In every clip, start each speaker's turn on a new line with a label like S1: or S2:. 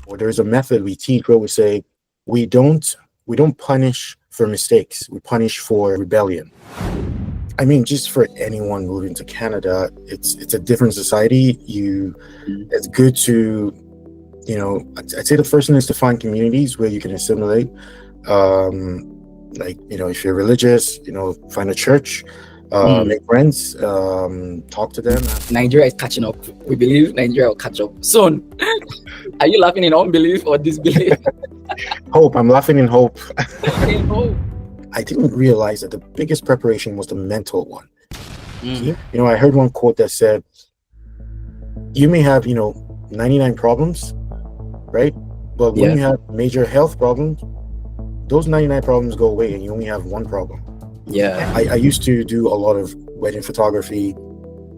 S1: or there's a method we teach where we say we don't punish for mistakes, we punish for rebellion. I mean, just for anyone moving to Canada, it's a different society. It's good to, I'd say the first thing is to find communities where you can assimilate. If you're religious, find a church, make friends, talk to them.
S2: Nigeria is catching up. We believe Nigeria will catch up soon. Are you laughing in unbelief or disbelief?
S1: Hope. I'm laughing in hope.
S2: In hope.
S1: I didn't realize that the biggest preparation was the mental one. I heard one quote that said, you may have, 99 problems, right? But when you have major health problems, those 99 problems go away and you only have one problem.
S2: Yeah.
S1: I used to do a lot of wedding photography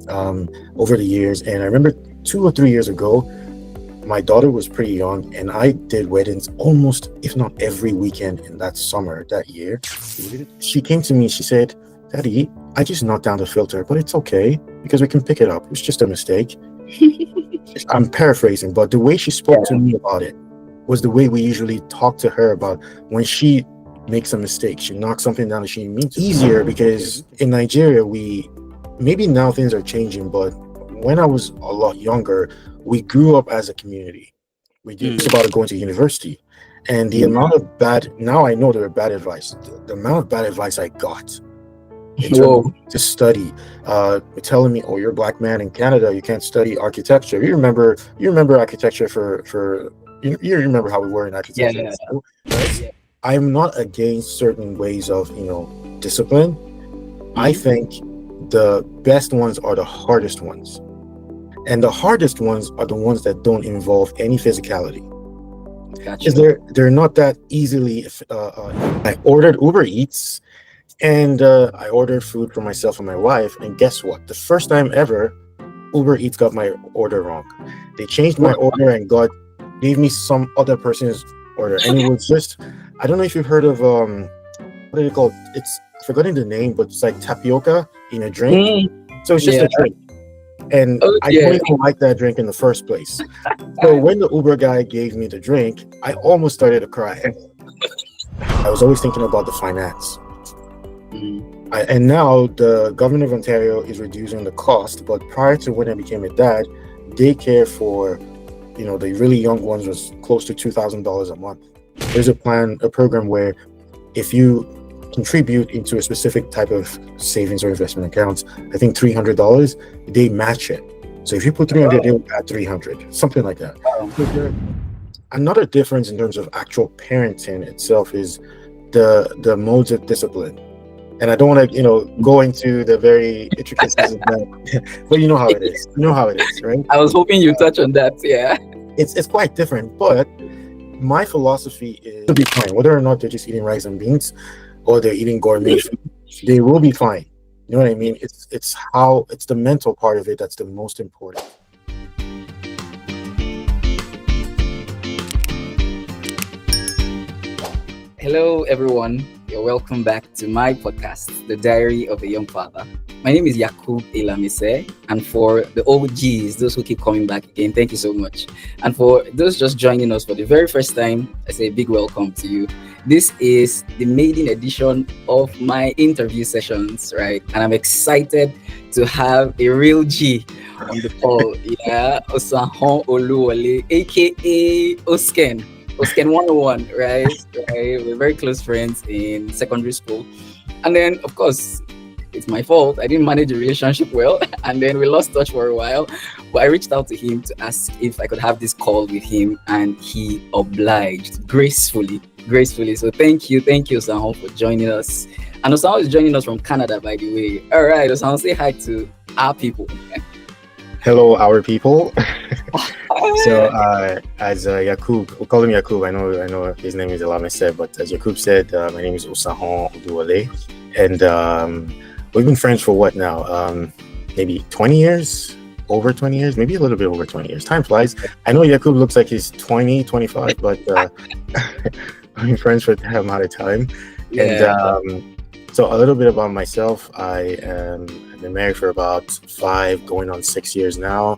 S1: over the years. And I remember 2 or 3 years ago, my daughter was pretty young and I did weddings almost, if not every weekend in that summer, that year. She came to me, she said, Daddy, I just knocked down the filter, but it's okay because we can pick it up. It's just a mistake. I'm paraphrasing, but the way she spoke to me about it was the way we usually talk to her about when she makes a mistake. She knocks something down and she means easier, because in Nigeria, maybe now things are changing, but when I was a lot younger, we grew up as a community. We did about going to university, and the amount of now I know there were bad advice. The amount of bad advice I got to study, telling me, "Oh, you're a black man in Canada, you can't study architecture." You remember architecture for you remember how we were in architecture.
S2: Yeah.
S1: School, right? Yeah. I'm not against certain ways of discipline. I think the best ones are the hardest ones. And the hardest ones are the ones that don't involve any physicality.
S2: Gotcha.
S1: They're not that easily. I ordered Uber Eats, and I ordered food for myself and my wife. And guess what? The first time ever, Uber Eats got my order wrong. They changed my order and gave me some other person's order. And it was just, I don't know if you've heard of what are they called? I've forgotten the name, but it's like tapioca in a drink. So it's just a drink. And I don't even like that drink in the first place. So when the Uber guy gave me the drink, I almost started to cry. I was always thinking about the finance. And now the government of Ontario is reducing the cost. But prior to when I became a dad, daycare for the really young ones was close to $2,000 a month. There's a program where if you contribute into a specific type of savings or investment accounts, I think $300, they match it. So if you put 300, they'll add 300, something like that. Another difference in terms of actual parenting itself is the modes of discipline. And I don't want to, go into the very intricacies of that, but you know how it is. You know how it is, right?
S2: I was hoping you touch on that. Yeah.
S1: It's quite different, but my philosophy is to be fine, whether or not they're just eating rice and beans or they're eating gourmet food, they will be fine. You know what I mean? It's the mental part of it that's the most important.
S2: Hello, everyone. You're welcome back to my podcast, The Diary of a Young Father. My name is Yakub Elamise, and for the OGs, those who keep coming back again, thank you so much. And for those just joining us for the very first time, I say a big welcome to you. This is the maiden edition of my interview sessions, right? And I'm excited to have a real G on the call. Osahon Oluwole, aka Osken 101, right? We're very close friends in secondary school. And then, of course, it's my fault. I didn't manage the relationship well. And then we lost touch for a while. But I reached out to him to ask if I could have this call with him. And he obliged gracefully. So thank you, Osahon, for joining us. And Osahon is joining us from Canada, by the way. All right, Osahon, say hi to our people.
S1: Hello, our people. So as Yakub, we'll call him Yakub. I know his name is Elamise, but as Yakub said, my name is Osahon Oluwole, and we've been friends for what now? Maybe 20 years? Over 20 years? Maybe a little bit over 20 years. Time flies. I know Yakub looks like he's 20, 25, but I've been friends for that amount of time. Yeah. And so a little bit about myself. I've been married for about 5, going on 6 years now.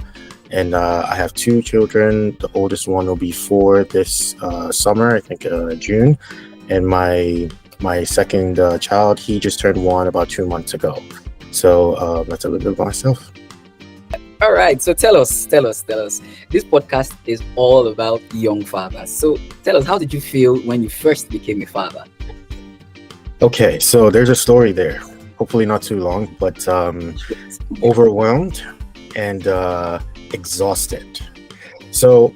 S1: and I have two children. The oldest one will be 4 this summer, I think June, and my second child, he just turned 1 about 2 months ago. So that's a little bit about myself.
S2: All right. So tell us. This podcast is all about young fathers. So tell us, how did you feel when you first became a father?
S1: Okay, so there's a story there. Hopefully not too long, but overwhelmed and exhausted. So,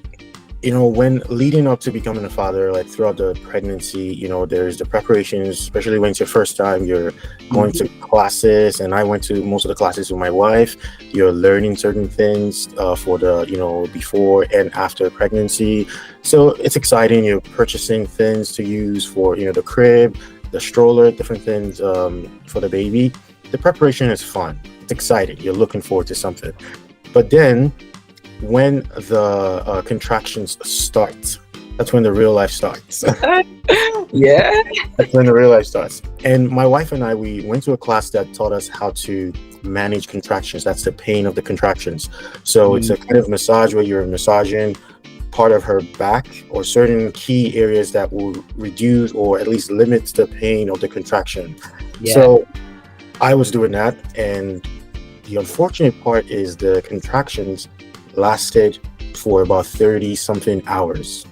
S1: when leading up to becoming a father, like throughout the pregnancy, there's the preparations, especially when it's your first time, you're going to classes, and I went to most of the classes with my wife. You're learning certain things for the, before and after pregnancy. So it's exciting. You're purchasing things to use for, the crib, the stroller, different things for the baby. The preparation is fun. It's exciting. You're looking forward to something. But then when the contractions start, that's when the real life starts.
S2: Yeah.
S1: That's when the real life starts. And my wife and I, we went to a class that taught us how to manage contractions. That's the pain of the contractions. So it's a kind of massage where you're massaging part of her back or certain key areas that will reduce or at least limit the pain of the contraction.
S2: Yeah.
S1: So I was doing that, and the unfortunate part is the contractions lasted for about 30 something hours.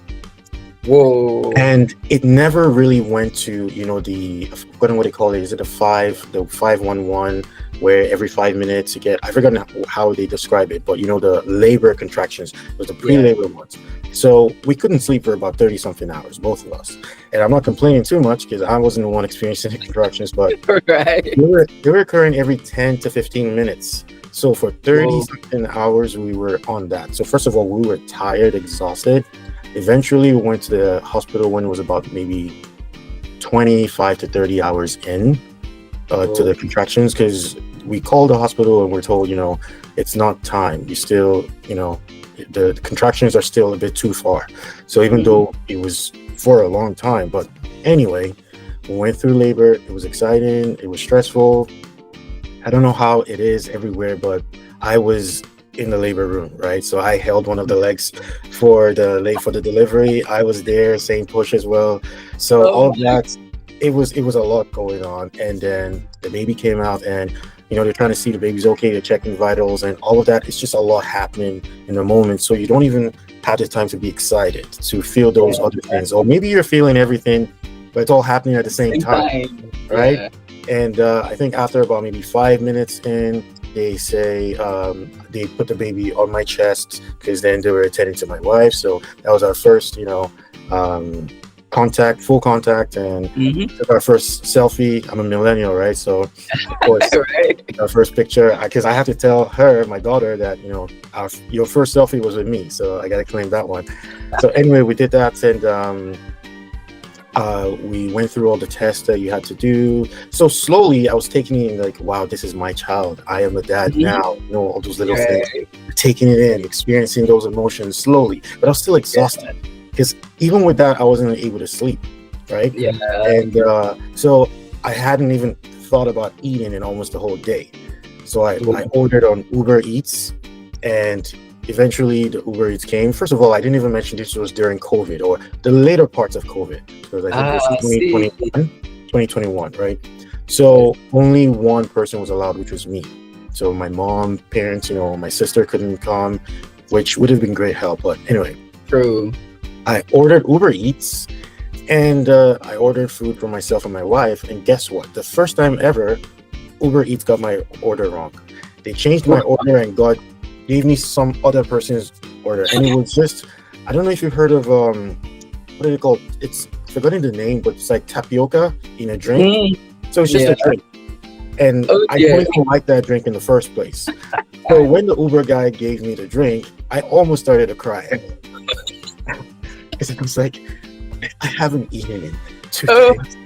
S2: Whoa.
S1: And it never really went to, I've forgotten what they call it. Is it the 511, where every 5 minutes you get, I've forgotten how they describe it, but the labor contractions, it was the pre-labor ones. So we couldn't sleep for about 30 something hours, both of us. And I'm not complaining too much because I wasn't the one experiencing the contractions, but
S2: Right.
S1: they were occurring every 10 to 15 minutes. So for 30 something hours, we were on that. So first of all, we were tired, exhausted. Eventually, we went to the hospital when it was about maybe 25 to 30 hours in to the contractions, because we called the hospital and we're told, it's not time. You still, the contractions are still a bit too far. So even though it was for a long time, but anyway, we went through labor. It was exciting. It was stressful. I don't know how it is everywhere, but I was in the labor room, right? So I held one of the legs for the delivery. I was there, same push as well. So all of that, it was a lot going on. And then the baby came out, and they're trying to see the baby's okay, they're checking vitals and all of that. It's just a lot happening in the moment. So you don't even have the time to be excited, to feel those other things. Or maybe you're feeling everything, but it's all happening at the same time. Right? Yeah. And I think after about maybe 5 minutes in, they say they put the baby on my chest, because then they were attending to my wife. So that was our first, full contact, and took our first selfie. I'm a millennial, right? So of course, our first picture, because I have to tell her, my daughter, that your first selfie was with me, so I got to claim that one. So anyway, we did that, and we went through all the tests that you had to do. So slowly I was taking it in, like, wow, this is my child. I am a dad now. All those little things. Taking it in, experiencing those emotions slowly. But I was still exhausted, because even with that, I wasn't able to sleep, right? Yeah. And so I hadn't even thought about eating in almost the whole day. So I ordered on Uber Eats, and eventually the Uber Eats came. First of all, I didn't even mention this was during COVID, or the later parts of COVID. Because I think it was 2021, right? So only one person was allowed, which was me. So my mom, parents, my sister couldn't come, which would have been great help. But anyway,
S2: true.
S1: I ordered Uber Eats, and I ordered food for myself and my wife. And guess what? The first time ever, Uber Eats got my order wrong. They changed my order and gave me some other person's order, and it was just, I don't know if you've heard of what are they called? It's forgotten the name, but it's like tapioca in a drink. So it's just a drink, and I don't even like that drink in the first place. So when the Uber guy gave me the drink, I almost started to cry, because it was like, I haven't eaten in 2 days.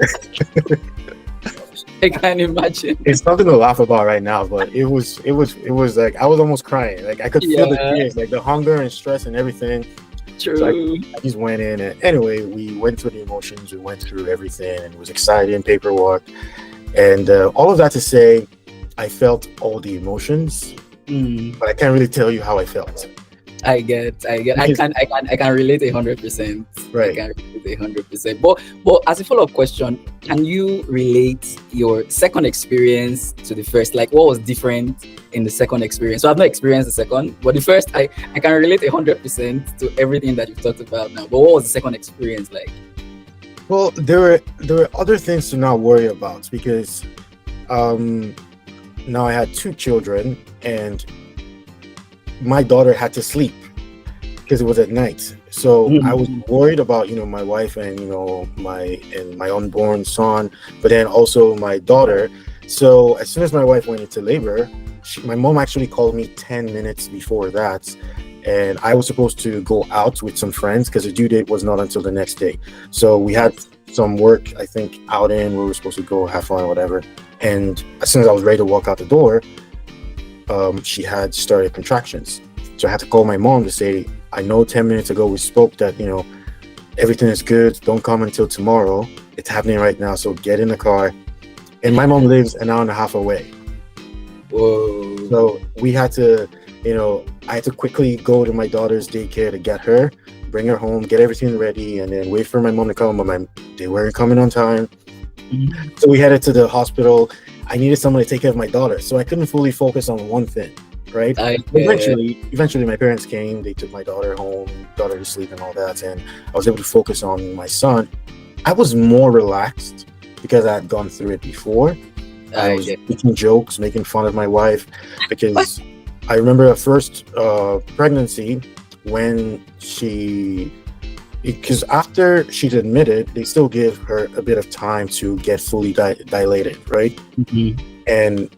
S2: I can't imagine.
S1: It's something to laugh about right now, but it was like I was almost crying. Like I could feel the tears, like the hunger and stress and everything.
S2: True.
S1: So I just went in, and anyway, we went through the emotions. We went through everything, and it was exciting, paperwork, and all of that to say, I felt all the emotions, but I can't really tell you how I felt.
S2: I
S1: Because,
S2: can relate 100%. I
S1: right.
S2: can relate 100%. But as a follow-up question, can you relate your second experience to the first? Like, what was different in the second experience? So I've not experienced the second, but the first, I can relate 100% to everything that you've talked about now. But what was the second experience like?
S1: Well, there were other things to not worry about because um, now I had two children and my daughter had to sleep because it was at night. So I was
S2: Mhm.
S1: worried about, my wife and, my unborn son, but then also my daughter. So as soon as my wife went into labor, my mom actually called me 10 minutes before that. And I was supposed to go out with some friends because the due date was not until the next day. So we had some work, I think, out in where we were supposed to go have fun or whatever. And as soon as I was ready to walk out the door, she had started contractions. So I had to call my mom to say, I know 10 minutes ago we spoke that, everything is good. Don't come until tomorrow. It's happening right now. So get in the car. And my mom lives an hour and a half away.
S2: Whoa.
S1: So we had to, I had to quickly go to my daughter's daycare to get her, bring her home, get everything ready, and then wait for my mom to come. But they weren't coming on time.
S2: Mhm.
S1: So we headed to the hospital. I needed someone to take care of my daughter. So I couldn't fully focus on one thing, right?
S2: I
S1: But
S2: get.
S1: eventually my parents came, they took my daughter home, daughter to sleep and all that. And I was able to focus on my son. I was more relaxed because I had gone through it before. I
S2: I
S1: was
S2: get.
S1: making jokes, making fun of my wife because I remember her first pregnancy when because after she's admitted, they still give her a bit of time to get fully dilated, right?
S2: Mhm.
S1: And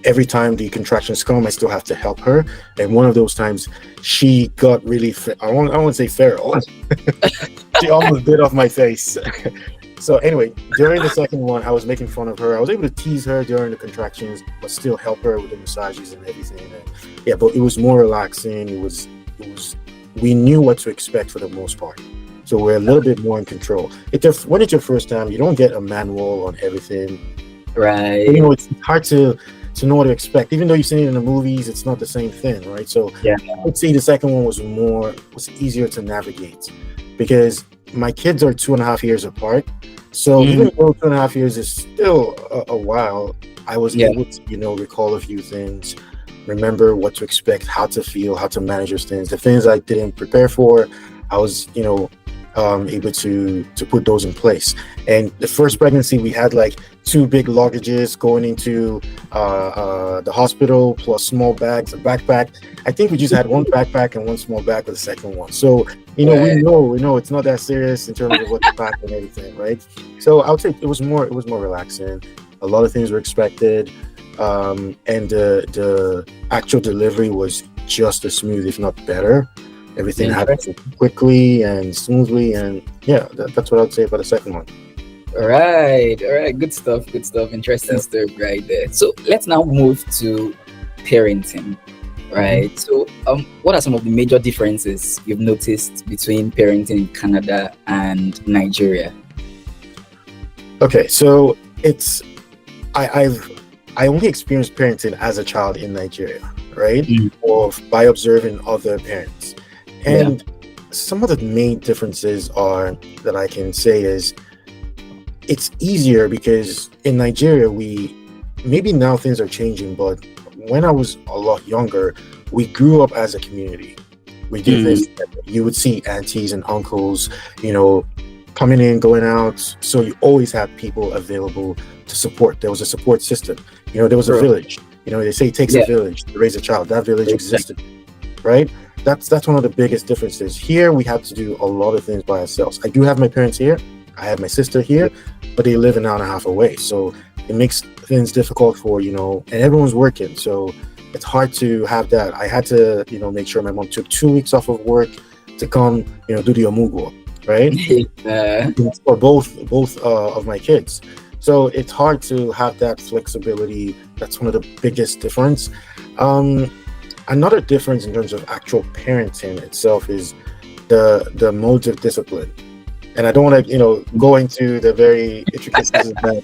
S1: every time the contractions come, I still have to help her. And one of those times, she got really, I won't say feral. She almost bit off my face. So anyway, during the second one, I was making fun of her. I was able to tease her during the contractions, but still help her with the massages and everything. And yeah, but it was more relaxing. It was. We knew what to expect for the most part, so we're a little bit more in control. When it's your first time, you don't get a manual on everything. But,
S2: Right.
S1: it's hard to know what to expect. Even though you've seen it in the movies, it's not the same thing, right? So
S2: Yeah.
S1: I would say the second one was easier to navigate because my kids are 2.5 years apart. So
S2: Mhm.
S1: even though 2.5 years is still a while, I was
S2: Yeah.
S1: able to, recall a few things, remember what to expect, how to feel, how to manage those things. The things I didn't prepare for, I was, able to put those in place. And the first pregnancy, we had like two big luggages going into the hospital, plus small bags, a backpack. I think we just had one backpack and one small bag for the second one. So
S2: Right.
S1: we know it's not that serious in terms of what to pack and everything, right? So I would say it was more relaxing. A lot of things were expected, and the actual delivery was just as smooth, if not better. Everything
S2: Interesting.
S1: happened quickly and smoothly, and yeah, that's what I'd say about the second one.
S2: All right. Good stuff. Good stuff. Interesting
S1: Yeah.
S2: stuff right there. So let's now move to parenting.
S1: Mhm.
S2: Right. So, what are some of the major differences you've noticed between parenting in Canada and Nigeria?
S1: Okay, so it's I only experienced parenting as a child in Nigeria, right?
S2: Mm.
S1: Or by observing other parents.
S2: Yeah.
S1: And some of the main differences are that I can say is it's easier because in Nigeria we maybe now things are changing, but when I was a lot younger, we grew up as a community. We did
S2: Mm.
S1: things together. You would see aunties and uncles, you know, coming in, going out. So you always had people available to support. There was a support system. There was a
S2: True.
S1: village. They say it takes a
S2: Yeah.
S1: village to raise a child. That village
S2: Exactly.
S1: existed, right? That's one of the biggest differences. Here we have to do a lot of things by ourselves. I do have my parents here. I have my sister here, but they live an hour and a half away. So it makes things difficult for, and everyone's working. So it's hard to have that. I had to, make sure my mom took 2 weeks off of work to come, do the omugo, right?
S2: Uh,
S1: For both of my kids. So it's hard to have that flexibility. That's one of the biggest difference. Um, Another difference in terms of actual parenting itself is the modes of discipline. And I don't want to, go into the very intricacies of that,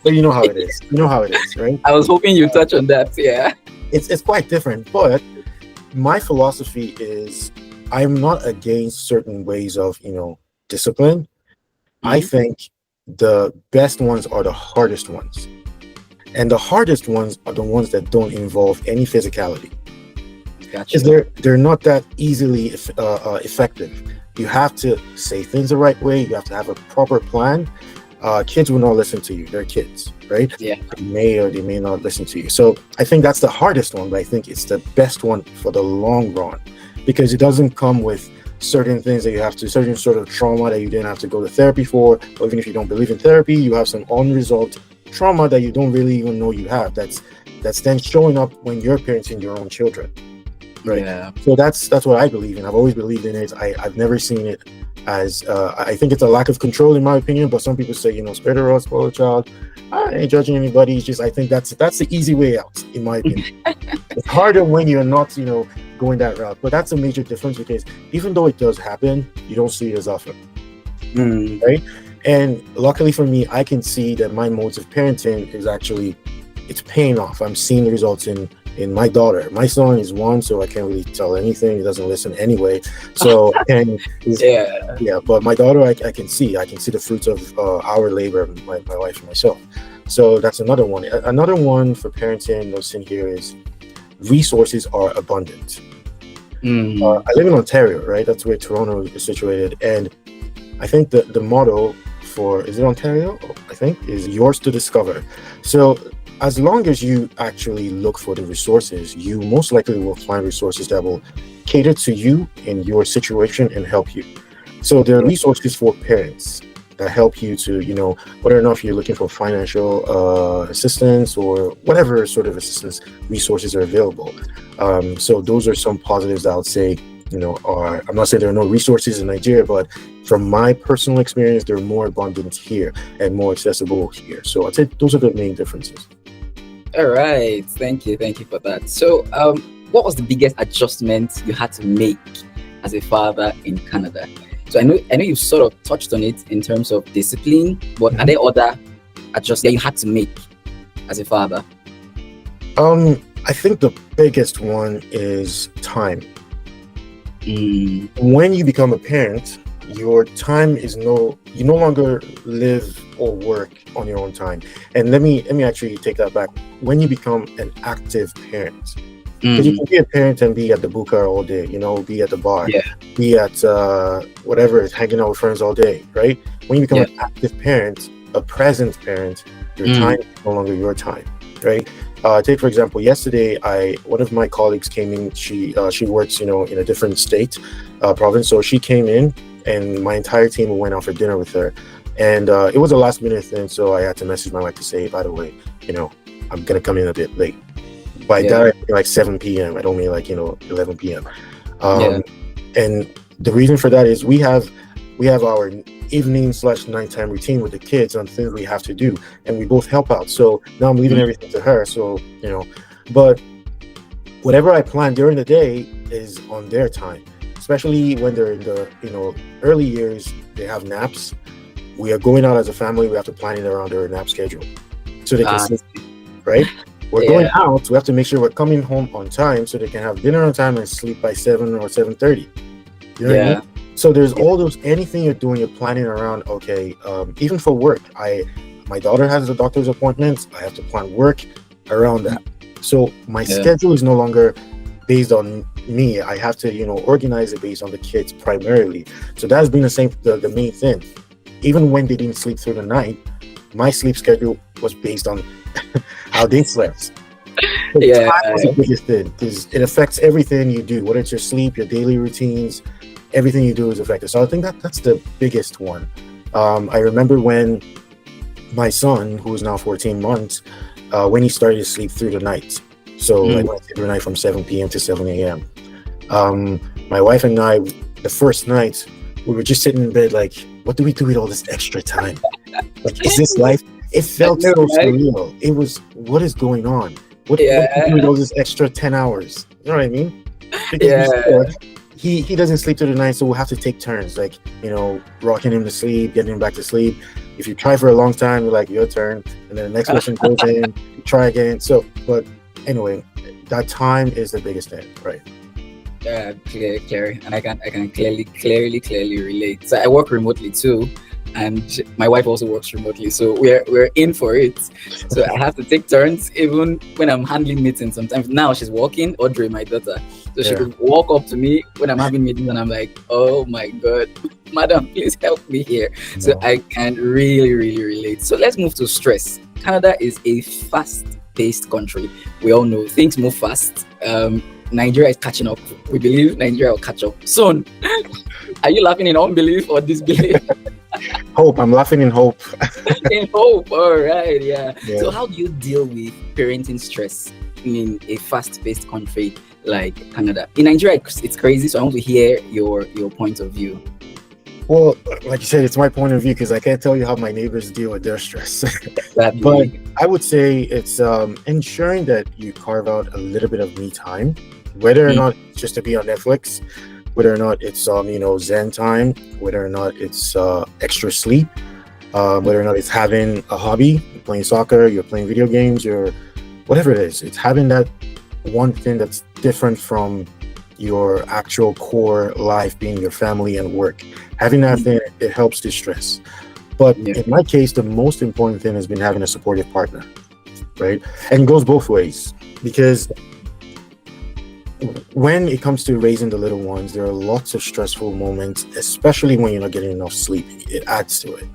S1: but you know how it is. You know how it is, right?
S2: I was hoping you touch on that. Yeah.
S1: It's quite different, but my philosophy is I'm not against certain ways of, discipline. I
S2: Mhm.
S1: think the best ones are the hardest ones. And the hardest ones are the ones that don't involve any physicality. Because
S2: Gotcha.
S1: they're not that easily effective. You have to say things the right way. You have to have a proper plan. Kids will not listen to you. They're kids, right?
S2: Yeah.
S1: They may or they may not listen to you. So I think that's the hardest one, but I think it's the best one for the long run, because it doesn't come with certain things that you have to, certain sort of trauma that you didn't have to go to therapy for, or even if you don't believe in therapy, you have some unresolved trauma that you don't really even know you have. That's then showing up when you're parenting your own children. Right.
S2: Yeah.
S1: So that's what I believe in. I've always believed in it. I've never seen it as I think it's a lack of control in my opinion. But some people say, spare the rod, spoil the child. I ain't judging anybody. It's just I think that's the easy way out in my opinion. It's harder when you're not going that route. But that's a major difference, because even though it does happen, you don't see it as often.
S2: Mm.
S1: Right. And luckily for me, I can see that my modes of parenting is actually, it's paying off. I'm seeing the results in my daughter. My son is 1, so I can't really tell anything. He doesn't listen anyway. So
S2: Yeah.
S1: but my daughter, I can see the fruits of our labor, my wife and myself. So that's another one. Another one for parenting that's in here is resources are abundant.
S2: Mm.
S1: I live in Ontario, right? That's where Toronto is situated, and I think the motto for, is it Ontario? I think is yours to discover. So as long as you actually look for the resources, you most likely will find resources that will cater to you in your situation and help you. So there are resources for parents that help you to, whether or not you're looking for financial assistance or whatever sort of assistance, resources are available. So those are some positives that I would say, I'm not saying there are no resources in Nigeria, but from my personal experience, they're more abundant here and more accessible here. So I'd say those are the main differences.
S2: All right. Thank you for that. So, what was the biggest adjustment you had to make as a father in Canada? So I know you sort of touched on it in terms of discipline, but are there other adjustments that you had to make as a father?
S1: I think the biggest one is time. When you become a parent, your time is you no longer live or work on your own time. And let me actually take that back. When you become an active parent, because you can be a parent and be at the buka all day, be at the bar, be at whatever, hanging out with friends all day, right? When you become an active parent, a present parent, your time is no longer your time, right? Take for example, yesterday, one of my colleagues came in. She works, in a different state, province. So she came in, and my entire team went out for dinner with her. And it was a last minute thing, so I had to message my wife to say, by the way, I'm gonna come in a bit late. By that, like 7 p.m. I don't mean 11 p.m. And the reason for that is we have our evening/nighttime routine with the kids on things we have to do, and we both help out. So now I'm leaving everything to her. So but whatever I plan during the day is on their time, especially when they're in the early years. They have naps. We are going out as a family. We have to plan it around their nap schedule, so they can sleep, right? We're going out. We have to make sure we're coming home on time so they can have dinner on time and sleep by 7 or 7:30. You know what I mean? So there's all those, anything you're doing, you're planning around. Okay, even for work, my daughter has a doctor's appointment. I have to plan work around that. So my schedule is no longer based on me. I have to organize it based on the kids primarily. So that's been the main thing. Even when they didn't sleep through the night, my sleep schedule was based on how they slept. Time was the biggest thing, because it affects everything you do, whether it's your sleep, your daily routines, everything you do is affected. So I think that's the biggest one. I remember when my son, who is now 14 months, when he started to sleep through the night. So I went through the night from 7 p.m. to 7 a.m. My wife and I, the first night, we were just sitting in bed like, what do we do with all this extra time? Like, is this life? It felt so surreal. It was, what is going on? What do we do with all this extra 10 hours? You know what I mean? Because he doesn't sleep through the night, so we'll have to take turns, like, rocking him to sleep, getting him back to sleep. If you try for a long time, you're like, your turn. And then the next person goes in, you try again. So, but anyway, that time is the biggest thing, right?
S2: Clear, and I can clearly relate. So I work remotely too, and my wife also works remotely, so we're in for it. So I have to take turns, even when I'm handling meetings. Sometimes now she's walking, Audrey, my daughter, so she
S1: Yeah.
S2: could walk up to me when I'm having meetings, and I'm like, oh my god, madam, please help me here. So
S1: No.
S2: I can really relate. So let's move to stress. Canada is a fast-paced country. We all know things move fast. Nigeria is catching up. We believe Nigeria will catch up soon. Are you laughing in unbelief or disbelief?
S1: Hope. I'm laughing in hope.
S2: In hope. All right. Yeah.
S1: Yeah.
S2: So how do you deal with parenting stress in a fast-paced country like Canada? In Nigeria, it's crazy. So I want to hear your point of view.
S1: Well, like you said, it's my point of view because I can't tell you how my neighbors deal with their stress.
S2: That
S1: But I would say it's ensuring that you carve out a little bit of me time, whether or not it's just to be on Netflix, whether or not it's Zen time, whether or not it's extra sleep, whether or not it's having a hobby, you're playing soccer, you're playing video games, you're whatever it is. It's having that one thing that's different from your actual core life, being your family and work. Having that thing, it helps distress. But in my case, the most important thing has been having a supportive partner, right? And it goes both ways, because when it comes to raising the little ones, there are lots of stressful moments, especially when you're not getting enough sleep. It adds to it.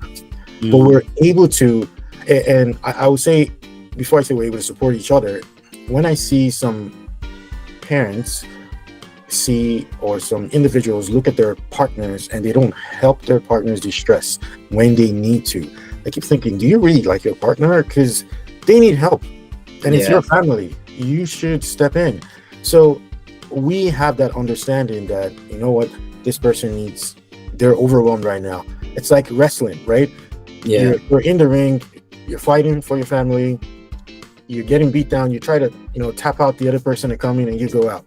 S1: But we're able to, and I would say, before I say we're able to support each other, when I see some parents or some individuals look at their partners and they don't help their partners distress when they need to, I keep thinking, do you really like your partner? Because they need help, and it's your family. You should step in. So we have that understanding that, you know what, this person needs, they're overwhelmed right now. It's like wrestling, right? You're in the ring, you're fighting for your family, you're getting beat down, you try to tap out the other person and come in, and you go out,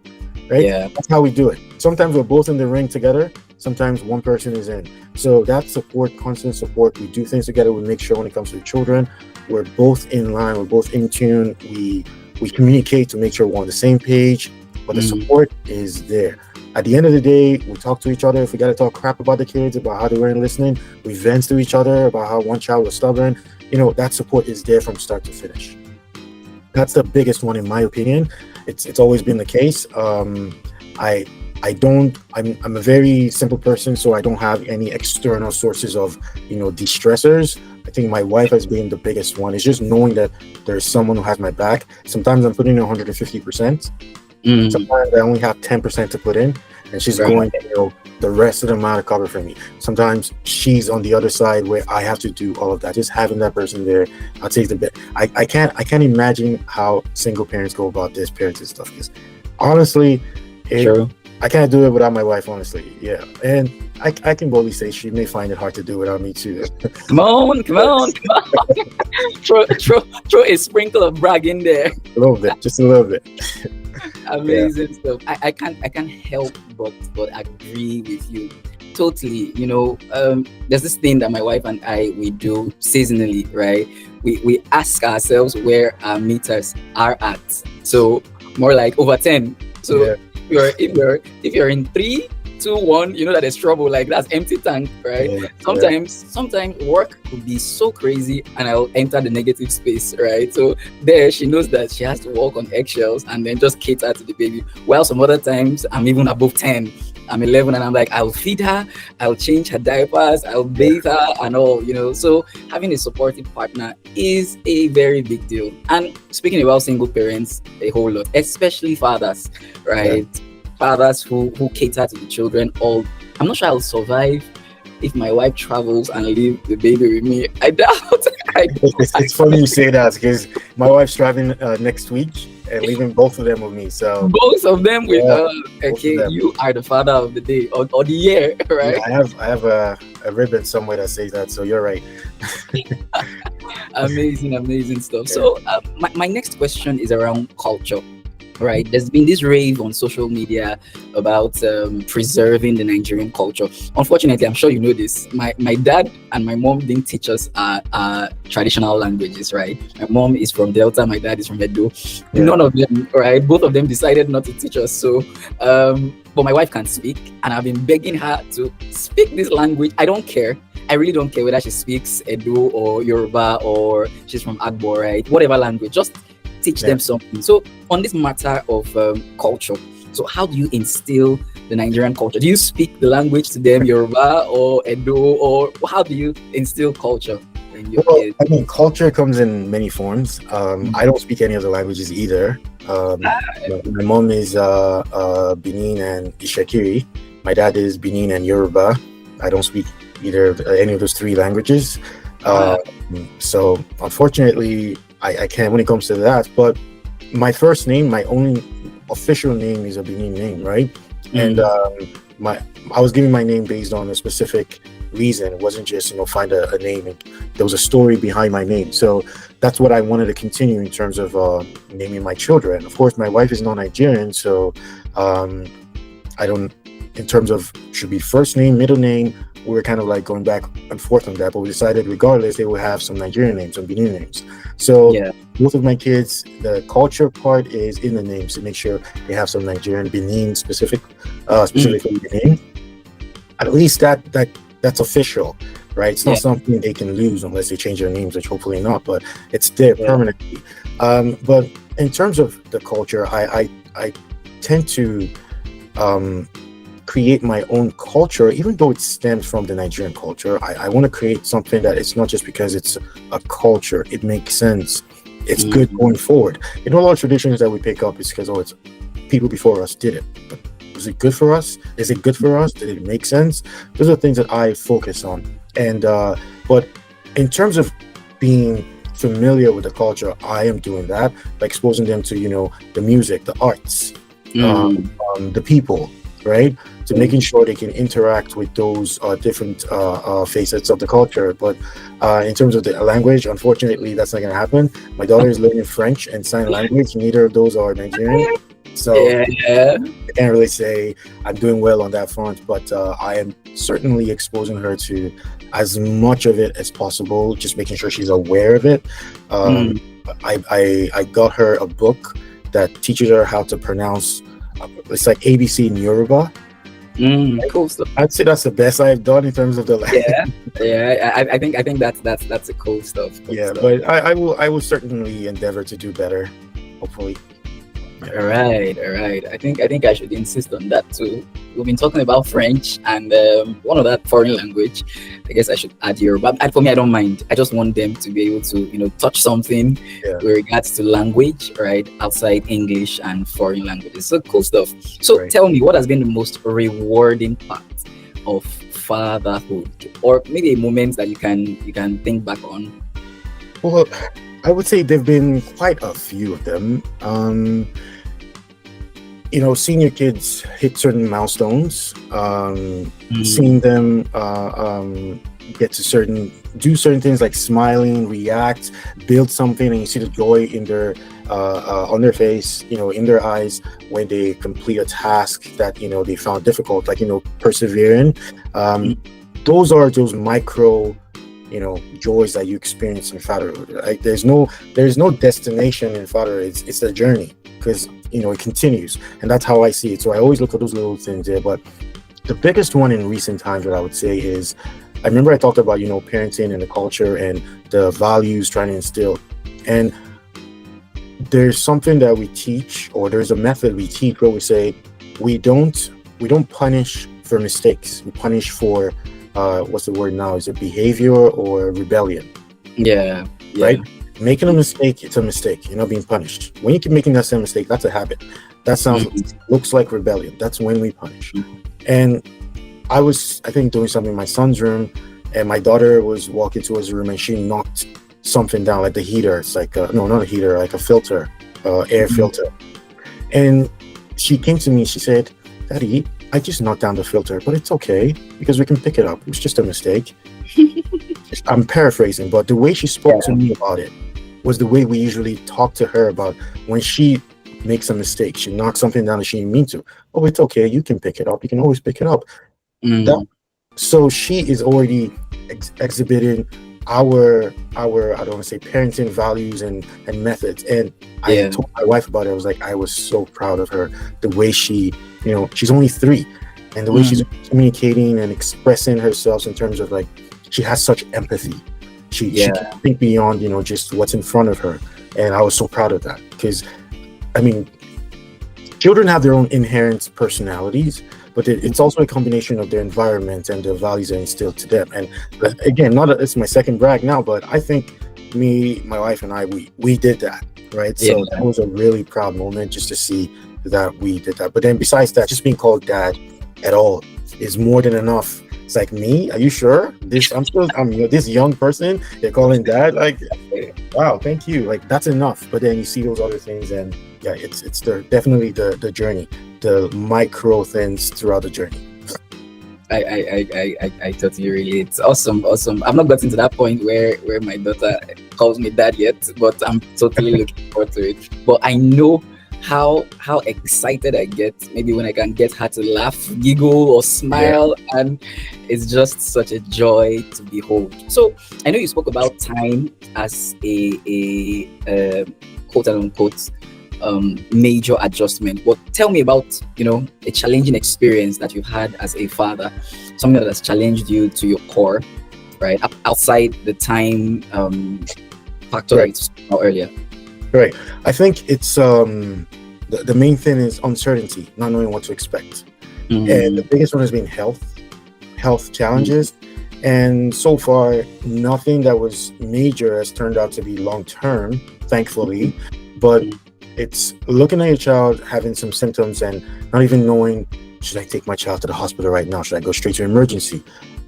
S1: right? That's how we do it. Sometimes we're both in the ring together, sometimes one person is in. So that support, constant support, we do things together. We make sure when it comes to the children, we're both in line, we're both in tune, we communicate to make sure we're on the same page, but the support is there. At the end of the day, we talk to each other. If we got to talk crap about the kids, about how they weren't listening, we vent to each other about how one child was stubborn. That support is there from start to finish. That's the biggest one, in my opinion. It's always been the case. I'm a very simple person, so I don't have any external sources of de-stressors. I think my wife has been the biggest one. It's just knowing that there's someone who has my back. Sometimes I'm putting in 150%. Sometimes I only have 10% to put in, and she's going the rest of the amount of cover for me. Sometimes she's on the other side where I have to do all of that. Just having that person there, I'll take the bit. I can't imagine how single parents go about this parenting stuff. Because honestly, I can't do it without my wife. Honestly, and I can boldly say she may find it hard to do without me too.
S2: Come on. throw a sprinkle of brag in there.
S1: A little bit, just a little bit.
S2: Amazing stuff. I can't help but agree with you totally. There's this thing that my wife and we do seasonally, right? We ask ourselves where our meters are at. So more like over 10. So if you're in 3, 2, 1, that there's trouble. Like, that's empty tank, right? Sometimes work could be so crazy and I'll enter the negative space, right? So there she knows that she has to walk on eggshells and then just cater to the baby. While some other times I'm even above 10. I'm 11 and I'm like, I'll feed her, I'll change her diapers, I'll bathe her and all, So having a supportive partner is a very big deal. And speaking about single parents, a whole lot, especially fathers, right? Fathers who cater to the children. I'm not sure I'll survive if my wife travels and leave the baby with me. I doubt.
S1: It's funny you say that, because my wife's driving next week and leaving both of them with me. So
S2: both of them with you are the father of the day or the year, right?
S1: Yeah, I have a ribbon somewhere that says that. So you're right.
S2: Amazing stuff. So my next question is around culture. right? There's been this rave on social media about preserving the Nigerian culture. Unfortunately, I'm sure you know this. My dad and my mom didn't teach us traditional languages, right? My mom is from Delta, my dad is from Edo.
S1: Yeah.
S2: None of them, right? Both of them decided not to teach us. So, but my wife can speak, and I've been begging her to speak this language. I don't care. I really don't care whether she speaks Edo or Yoruba or she's from Agbo, right? Whatever language, just teach them something. So on this matter of culture, so how do you instill the Nigerian culture? Do you speak the language to them, Yoruba or Edo, or how do you instill culture in your kids?
S1: I mean, culture comes in many forms. I don't speak any of the languages either. My mom is Benin and Ishakiri. My dad is Benin and Yoruba. I don't speak either any of those three languages. So unfortunately, I can't when it comes to that. But my first name, my only official name, is a Benin name, right? And I was giving my name based on a specific reason. It wasn't just find a name. There was a story behind my name. So that's what I wanted to continue in terms of naming my children. Of course, my wife is not Nigerian, so I don't. In terms of should be first name, middle name, we were kind of like going back and forth on that, but we decided regardless they will have some Nigerian names, some Benin names. So both of my kids, the culture part is in the names to make sure they have some Nigerian, Benin specifically Benin. At least that's official, right? It's not something they can lose unless they change their names, which hopefully not, but it's there permanently. But in terms of the culture, I tend to create my own culture, even though it stems from the Nigerian culture. I want to create something that it's not just because it's a culture, it makes sense, it's good going forward. A lot of traditions that we pick up is because it's people before us did it, but was it good for us? Is it good for us? Did it make sense? Those are things that I focus on. And but in terms of being familiar with the culture, I am doing that by exposing them to the music, the arts, the people, right? To making sure they can interact with those different facets of the culture. But in terms of the language, unfortunately, that's not going to happen. My daughter is learning French and sign language. Neither of those are Nigerian. So I can't really say I'm doing well on that front, but I am certainly exposing her to as much of it as possible, just making sure she's aware of it. I got her a book that teaches her how to pronounce, it's like ABC in Yoruba.
S2: Cool stuff.
S1: I'd say that's the best I've done in terms of the language.
S2: I think that's a cool stuff.
S1: But I will certainly endeavor to do better, hopefully.
S2: All right. I think I should insist on that too. We've been talking about French and one of that foreign language. I guess I should add Yoruba. For me, I don't mind. I just want them to be able to touch something with regards to language, right, outside English and foreign languages. So cool stuff. So tell me, what has been the most rewarding part of fatherhood, or maybe a moment that you can think back on?
S1: Well, I would say there've been quite a few of them. Seeing your kids hit certain milestones, seeing them get to do certain things like smiling, react, build something, and you see the joy in their on their face, in their eyes when they complete a task that they found difficult, like persevering. Those are those micro joys that you experience in fatherhood. Right? There's no destination in fatherhood. It's a journey, because it continues, and that's how I see it. So I always look at those little things there. But the biggest one in recent times, that I would say, is I remember I talked about parenting and the culture and the values trying to instill, and there's something that we teach, or there's a method we teach where we say we don't punish for mistakes. We punish for what's the word now? Is it behavior or rebellion?
S2: Yeah.
S1: Right? Making a mistake, it's a mistake. You're not being punished. When you keep making that same mistake, that's a habit. That looks like rebellion. That's when we punish. And I was, I think, doing something in my son's room, and my daughter was walking to his room, and she knocked something down, like the heater. It's like no, not a heater, like a filter, air filter. And she came to me. She said, "Daddy, I just knocked down the filter, but it's okay because we can pick it up. It was just a mistake." I'm paraphrasing, but the way she spoke to me about it was the way we usually talk to her about when she makes a mistake, she knocks something down that she didn't mean to. Oh, it's okay. You can pick it up. You can always pick it up. That, so she is already exhibiting our I don't want to say parenting values and methods. And I told my wife about it. I was like, I was so proud of her, the way she, she's only 3, and the way she's communicating and expressing herself in terms of like, she has such empathy. She can think beyond, just what's in front of her. And I was so proud of that, because I mean, children have their own inherent personalities, but it's also a combination of their environment and the values that are instilled to them. And again, it's my second brag now, but I think me, my wife, and I, we did that, right? So that was a really proud moment, just to see that we did that. But then besides that, just being called dad at all is more than enough. It's like, me, are you sure? I'm this young person you're calling dad? Like, wow, thank you. Like, that's enough. But then you see those other things, and it's definitely the journey, the micro things throughout the journey.
S2: I totally relate. It's awesome. I've not gotten to that point where my daughter calls me dad yet, but I'm totally looking forward to it. But I know how excited I get maybe when I can get her to laugh, giggle, or smile, and it's just such a joy to behold. So I know you spoke about time as a quote unquote major adjustment, but tell me about a challenging experience that you've had as a father, something that has challenged you to your core, right, outside the time factor that you spoke about earlier.
S1: Right. I think it's the main thing is uncertainty, not knowing what to expect. And the biggest one has been health challenges. And so far, nothing that was major has turned out to be long-term, thankfully. But it's looking at your child having some symptoms and not even knowing, should I take my child to the hospital right now? Should I go straight to emergency?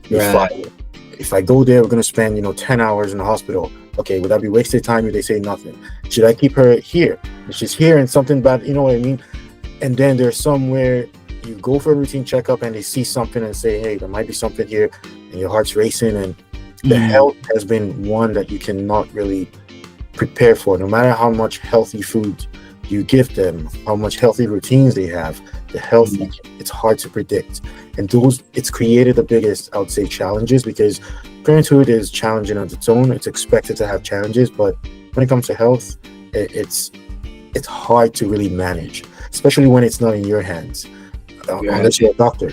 S1: If I go there, we're going to spend, 10 hours in the hospital. Okay, would that be wasted time if they say nothing? Should I keep her here? If she's here and something bad, you know what I mean? And then there's somewhere you go for a routine checkup and they see something and say, hey, there might be something here, and your heart's racing. And the health has been one that you cannot really prepare for. No matter how much healthy food you give them, how much healthy routines they have, the health, it's hard to predict. And it's created the biggest, I would say, challenges, because parenthood is challenging on its own. It's expected to have challenges, but when it comes to health, it's hard to really manage, especially when it's not in your hands, unless you're a doctor,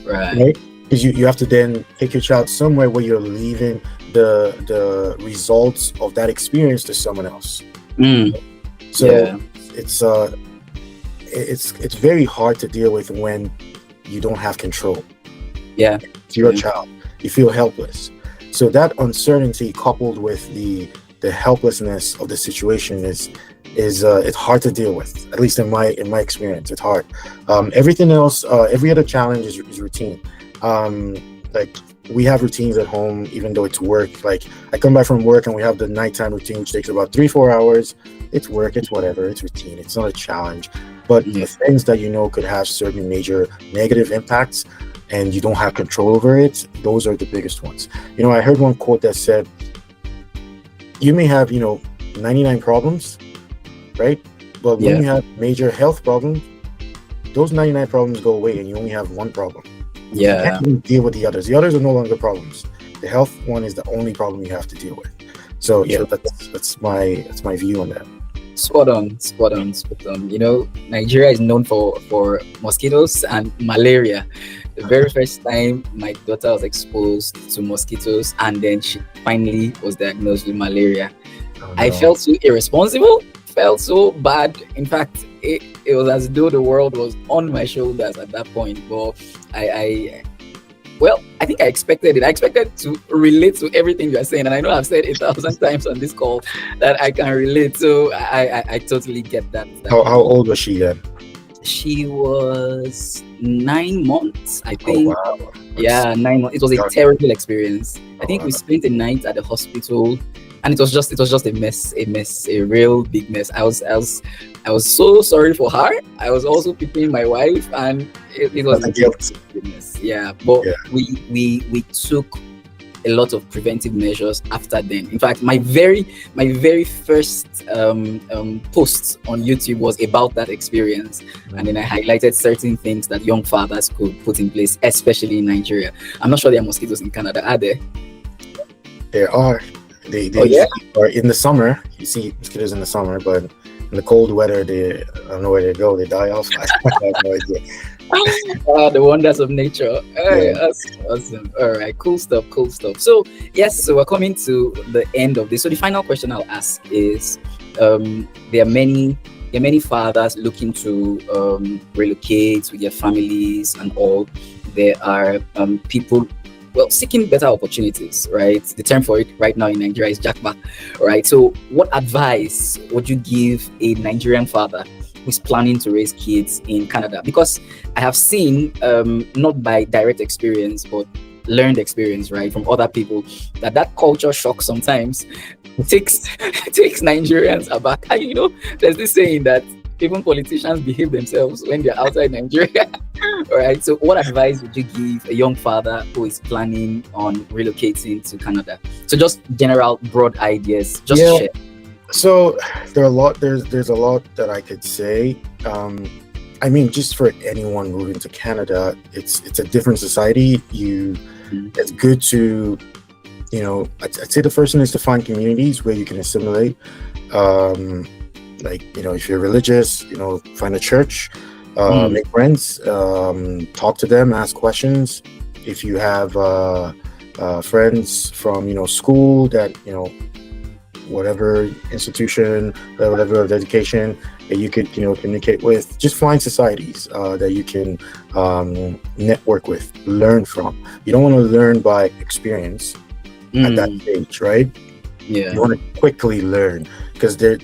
S1: right? Because you have to then take your child somewhere where you're leaving the results of that experience to someone else. So it's very hard to deal with when you don't have control. It's your child. You feel helpless. So that uncertainty coupled with the helplessness of the situation is it's hard to deal with. At least in my experience, it's hard. Everything else, every other challenge is routine. Like, we have routines at home, even though it's work. Like, I come back from work and we have the nighttime routine, which takes about 3-4 hours. It's work, it's whatever, it's routine. It's not a challenge. But the things that could have certain major negative impacts and you don't have control over it, those are the biggest ones. I heard one quote that said, you may have, 99 problems, right? But when you have major health problems, those 99 problems go away and you only have one problem. You can't even deal with the others. The others are no longer problems. The health one is the only problem you have to deal with. So that's my view on that.
S2: Spot on. Nigeria is known for mosquitoes and malaria. The very first time my daughter was exposed to mosquitoes, and then she finally was diagnosed with malaria. Oh, no. I felt so irresponsible, felt so bad. In fact, it was as though the world was on my shoulders at that point. But I think I expected it. I expected to relate to everything you're saying. And I know I've said 1,000 times on this call that I can relate. So I totally get that.
S1: How old was she then?
S2: She was 9 months, I think.
S1: Oh, wow.
S2: Yeah, 9 months. It was a terrible experience. I think we spent the night at the hospital, and it was just a mess, a real big mess. I was so sorry for her. I was also pitying my wife, and it was a mess. Yeah, but we took a lot of preventive measures after then. In fact, my very first post on YouTube was about that experience, and then I highlighted certain things that young fathers could put in place, especially in Nigeria. I'm not sure there are mosquitoes in Canada, are there?
S1: There are. They are in the summer. You see mosquitoes in the summer, but in the cold weather, I don't know where they go. They die off. I have no idea.
S2: The wonders of nature. That's awesome. All right, cool stuff. So yes, so we're coming to the end of this. So the final question I'll ask is, there are many fathers looking to relocate with their families and all. There are people seeking better opportunities, right? The term for it right now in Nigeria is jackpot, right? So what advice would you give a Nigerian father who's planning to raise kids in Canada? Because I have seen, not by direct experience, but learned experience, right, from other people, that culture shock sometimes takes Nigerians aback. And there's this saying that even politicians behave themselves when they're outside Nigeria. All right. So what advice would you give a young father who is planning on relocating to Canada? So just general broad ideas, just share.
S1: So there's a lot that I could say. I mean, just for anyone moving to Canada, it's a different society. It's good to, I'd say the first thing is to find communities where you can assimilate. If you're religious, find a church, make friends, talk to them, ask questions. If you have friends from, school that, whatever institution, whatever of education that you could, communicate with, just find societies that you can network with, learn from. You don't want to learn by experience at that stage, right?
S2: Yeah.
S1: You want to quickly learn, because there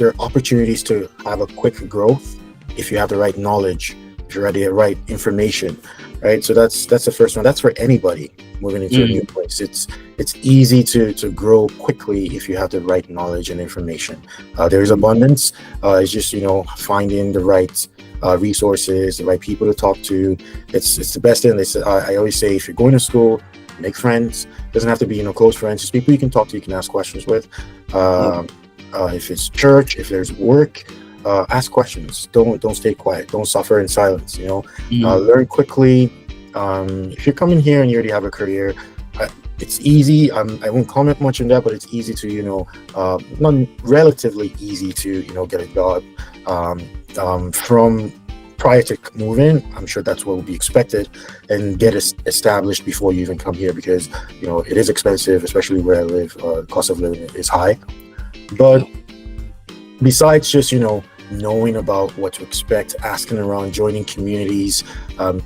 S1: are opportunities to have a quick growth if you have the right knowledge, if you're the right information, right? So that's the first one. That's for anybody moving into a new place. It's easy to grow quickly if you have the right knowledge and information. There's abundance. It's just finding the right resources, the right people to talk to. It's the best thing. I always say, if you're going to school, make friends. Doesn't have to be close friends. Just people you can talk to, you can ask questions with. If it's church, if there's work, ask questions. Don't stay quiet. Don't suffer in silence. Learn quickly. If you're coming here and you already have a career, it's easy. I won't comment much on that, but it's easy to not relatively easy to get a job from prior to moving. I'm sure that's what will be expected, and get established before you even come here, because it is expensive, especially where I live. Cost of living is high. But besides just knowing about what to expect, asking around, joining communities, and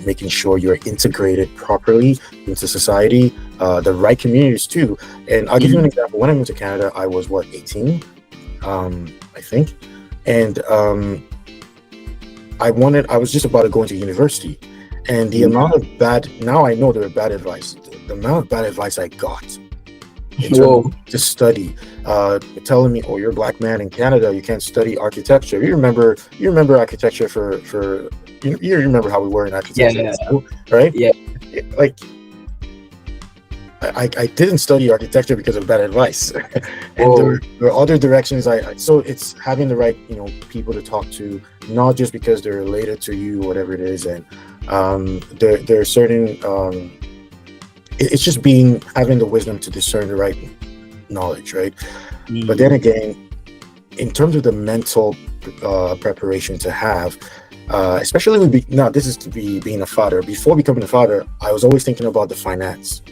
S1: making sure you're integrated properly into society, the right communities too. And I'll give you an example. When I moved to Canada, I was 18, I think, and I was just about to go into university, and the amount of now I know there were bad advice. The amount of bad advice I got to study, telling me, "Oh, you're a black man in Canada, you can't study architecture." You remember architecture for you remember how we were in architecture in school, right?
S2: Yeah.
S1: I didn't study architecture because of bad advice. And there were other directions. So it's having the right people to talk to, not just because they're related to you, whatever it is. And there are certain it's just having the wisdom to discern the right knowledge, right? But then again, in terms of the mental preparation to have, especially this is to be being a father. Before becoming a father, I was always thinking about the finance.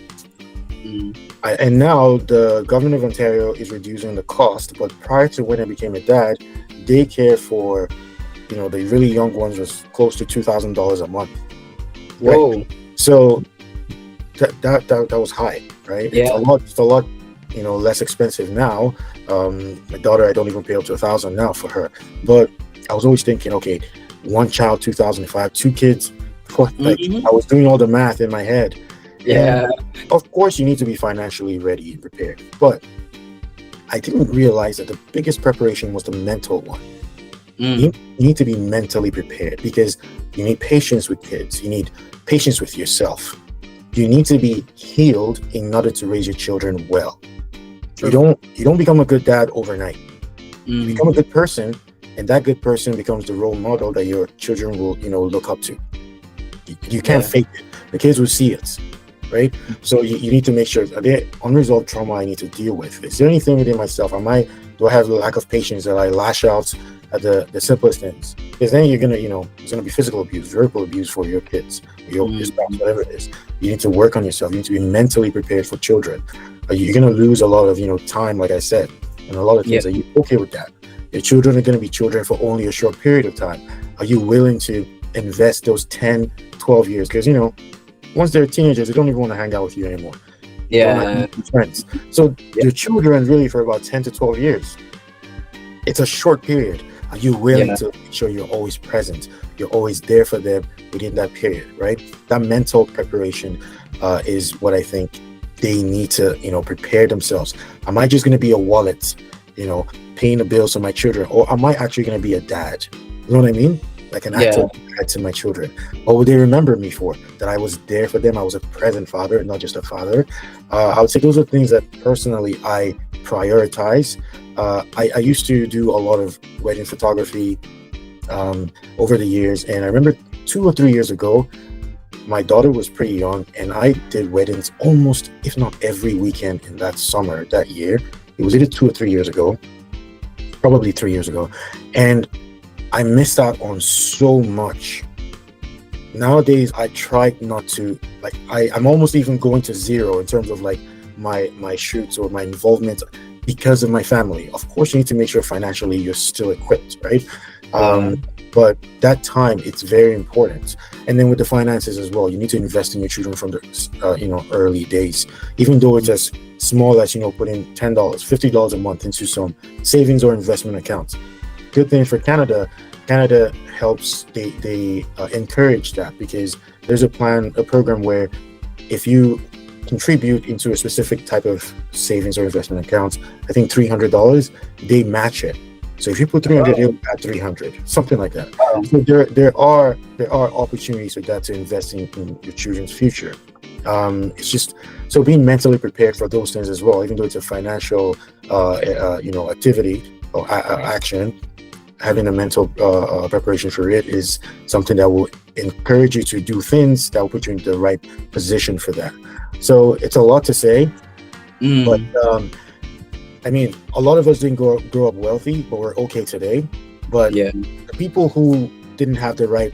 S1: And now the government of Ontario is reducing the cost, but prior to when I became a dad, daycare for the really young ones was close to $2,000 a month. Right?
S2: Whoa!
S1: So that was high, right?
S2: Yeah.
S1: It's a lot less expensive now. My daughter, I don't even pay up to $1,000 now for her. But I was always thinking, okay, one child, $2,000. If I have two kids, I was doing all the math in my head.
S2: Yeah.
S1: And of course, you need to be financially ready and prepared. But I didn't realize that the biggest preparation was the mental one. You need to be mentally prepared, because you need patience with kids. You need patience with yourself. you need to be healed in order to raise your children well.
S2: True.
S1: You don't become a good dad overnight. You
S2: Mm.
S1: become a good person, and that good person becomes the role model that your children will, look up to. You can't
S2: Yeah.
S1: fake it. The kids will see it, right? So you need to make sure, are there unresolved trauma I need to deal with? Is there anything within myself? Do I have a lack of patience that I lash out at the simplest things? Because then you're gonna, it's gonna be physical abuse, verbal abuse for your kids, your spouse, whatever it is. You need to work on yourself. You need to be mentally prepared for children. You're gonna lose a lot of, time, like I said, and a lot of things.
S2: Yeah.
S1: Are you okay with that? Your children are gonna be children for only a short period of time. Are you willing to invest those 10, 12 years? Because, once they're teenagers, they don't even want to hang out with you anymore.
S2: Yeah.
S1: Friends. So your children really for about 10 to 12 years. It's a short period. Are you willing to make sure you're always present? You're always there for them within that period, right? That mental preparation is what I think they need to, prepare themselves. Am I just going to be a wallet, paying the bills for my children? Or am I actually going to be a dad? You know what I mean? Like an active dad to my children. What would they remember me for? That I was there for them. I was a present father, not just a father. I would say those are things that personally I prioritize. I used to do a lot of wedding photography over the years, and I remember 2 or 3 years ago, my daughter was pretty young, and I did weddings almost, if not every weekend in that summer, that year. It was either 2 or 3 years ago, probably 3 years ago, and I missed out on so much. Nowadays, I try not to, like, I'm almost even going to zero in terms of like my shoots or my involvement because of my family. Of course, you need to make sure financially you're still equipped, right? But that time, it's very important. And then with the finances as well, you need to invest in your children from the early days, even though it's as small as putting $10, $50 a month into some savings or investment accounts. Good thing for Canada helps. They encourage that, because there's a program where if you contribute into a specific type of savings or investment accounts, I think $300, they match it. So if you put 300, they'll add 300, something like that. So there are opportunities for that to invest in your children's future. It's just so being mentally prepared for those things as well, even though it's a financial activity or action. Having a mental preparation for it is something that will encourage you to do things that will put you in the right position for that. So it's a lot to say, but I mean, a lot of us didn't grow up wealthy, but we're okay today. But the people who didn't have the right,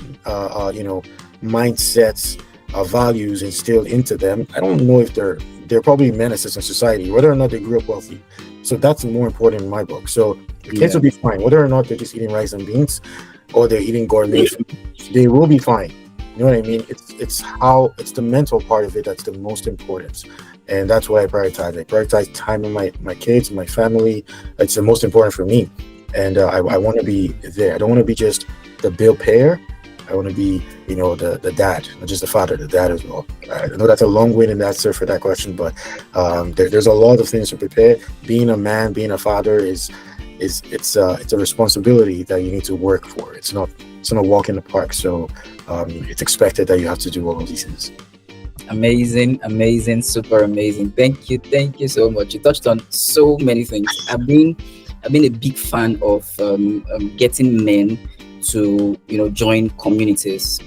S1: mindsets, values instilled into them, I don't know if they're probably menaces in society, whether or not they grew up wealthy. So that's more important in my book. So the kids will be fine, whether or not they're just eating rice and beans or they're eating gourmet food, they will be fine. You know what I mean? It's the mental part of it that's the most important. And that's what I prioritize. I prioritize time with my kids, my family. It's the most important for me. And I want to be there. I don't want to be just the bill payer. I want to be, the dad, not just the father, the dad as well. I know that's a long-winded answer for that question, but there's a lot of things to prepare. Being a man, being a father it's a responsibility that you need to work for. It's not a walk in the park. So it's expected that you have to do all of these things.
S2: Amazing, super amazing. Thank you so much. You touched on so many things. I've been a big fan of getting men to join communities,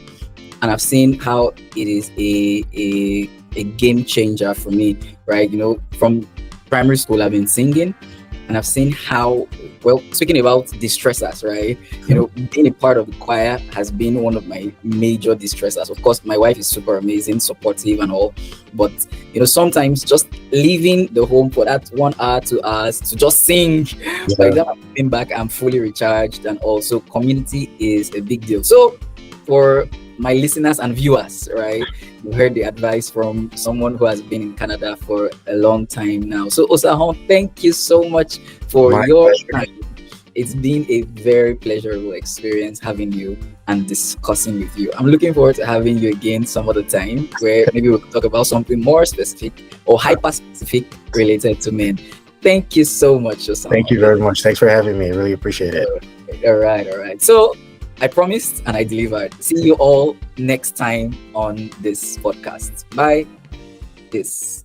S2: and I've seen how it is a game changer for me, right? From primary school I've been singing, and I've seen how, well, speaking about distressors, right? Being a part of the choir has been one of my major distressors. Of course, my wife is super amazing, supportive and all, but sometimes just leaving the home for that 1 hour, 2 hours to just sing, by the time I'm coming back, I'm fully recharged. And also, community is a big deal. So for my listeners and viewers, right, you heard the advice from someone who has been in Canada for a long time now. So Osahon, thank you so much for your time. It's been a very pleasurable experience having you and discussing with you. I'm looking forward to having you again some other time, where maybe we'll talk about something more specific or hyper specific related to men. Thank you so much, Osahon.
S1: Thank you very much. Thanks for having me. I really appreciate it.
S2: All right. So I promised and I delivered. See you all next time on this podcast. Bye. Peace.